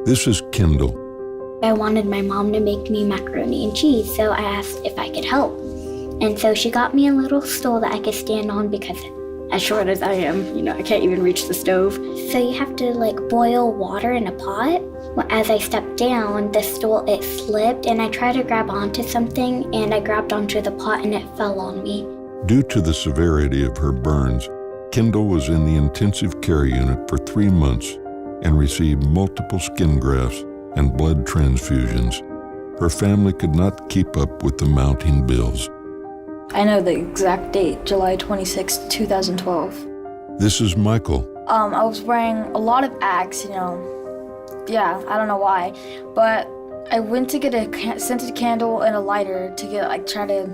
This is Kendall. I wanted my mom to make me macaroni and cheese, so I asked if I could help. And so she got me a little stool that I could stand on because as short as I am, I can't even reach the stove. So you have to boil water in a pot. As I stepped down, the stool, it slipped and I tried to grab onto something and I grabbed onto the pot and it fell on me. Due to the severity of her burns, Kendall was in the intensive care unit for 3 months and received multiple skin grafts and blood transfusions. Her family could not keep up with the mounting bills. I know the exact date, July 26, 2012. This is Michael. I was wearing a lot of Axe, Yeah, I don't know why. But I went to get a scented candle and a lighter to try to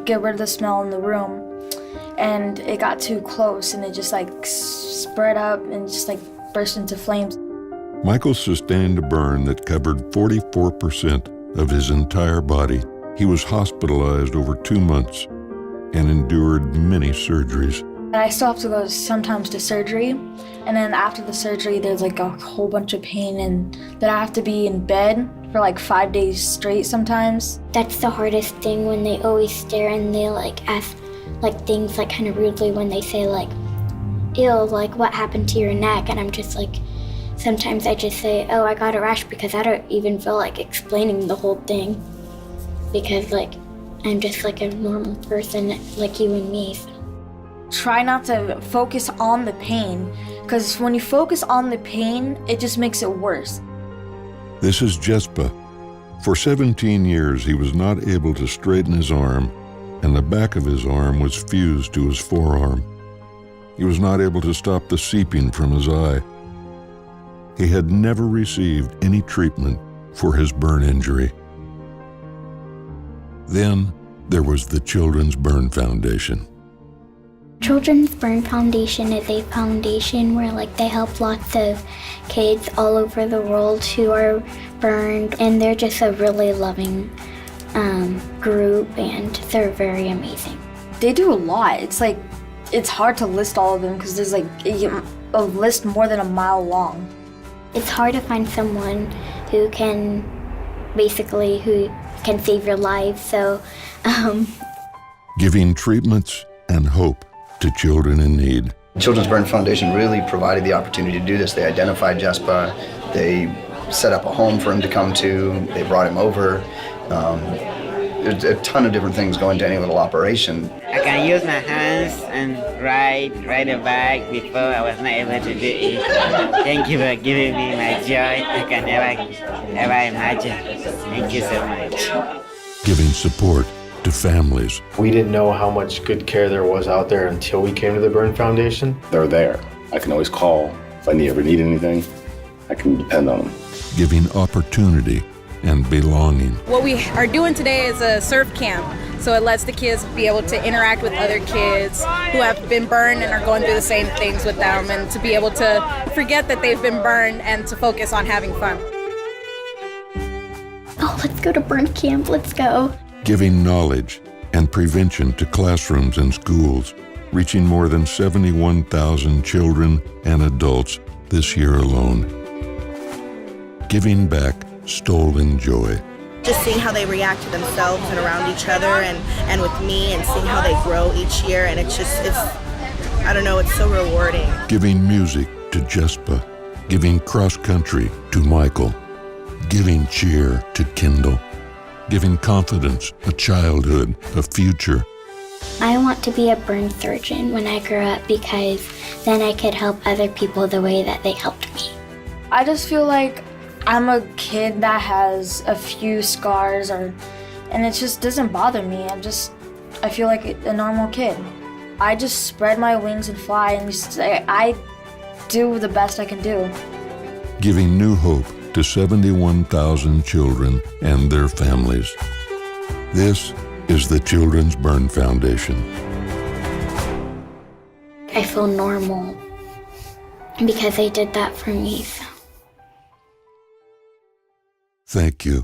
get rid of the smell in the room. And it got too close and it just spread up and just burst into flames. Michael sustained a burn that covered 44% of his entire body. He was hospitalized over 2 months and endured many surgeries. And I still have to go sometimes to surgery. And then after the surgery, there's a whole bunch of pain and then I have to be in bed for 5 days straight sometimes. That's the hardest thing when they always stare and they ask things kind of rudely when they say ew, what happened to your neck? And I'm just sometimes I just say, oh, I got a rash because I don't even feel like explaining the whole thing. Because I'm just a normal person like you and me. So. Try not to focus on the pain, because when you focus on the pain, it just makes it worse. This is Jespa. For 17 years, he was not able to straighten his arm, and the back of his arm was fused to his forearm. He was not able to stop the seeping from his eye. He had never received any treatment for his burn injury. Then there was the Children's Burn Foundation. Children's Burn Foundation is a foundation where they help lots of kids all over the world who are burned, and they're just a really loving group, and they're very amazing. They do a lot. It's hard to list all of them because there's a list more than a mile long. It's hard to find someone who can save your life, so Giving treatments and hope to children in need. Children's Burn Foundation really provided the opportunity to do this. They identified Jespa, they set up a home for him to come to, they brought him over. There's a ton of different things go into any little operation. I can use my hands and ride a bike. Before I was not able to do it. Thank you for giving me my joy. I can never imagine. Thank you so much. Giving support to families. We didn't know how much good care there was out there until we came to the Burn Foundation. They're there. I can always call. If I ever need anything, I can depend on them. Giving opportunity and belonging. What we are doing today is a surf camp, so it lets the kids be able to interact with other kids who have been burned and are going through the same things with them, and to be able to forget that they've been burned and to focus on having fun. oh, let's go to burn camp, let's go. Giving knowledge and prevention to classrooms and schools, reaching more than 71,000 children and adults this year alone. Giving back stolen joy. Just seeing how they react to themselves and around each other and with me, and seeing how they grow each year, and it's I don't know, it's so rewarding. Giving music to Jespa, giving cross country to Michael, giving cheer to Kendall, giving confidence, a childhood, a future. I want to be a burn surgeon when I grow up because then I could help other people the way that they helped me. I just feel like I'm a kid that has a few scars, and it just doesn't bother me. I feel like a normal kid. I just spread my wings and fly, and I do the best I can do. Giving new hope to 71,000 children and their families. This is the Children's Burn Foundation. I feel normal because they did that for me. So. Thank you.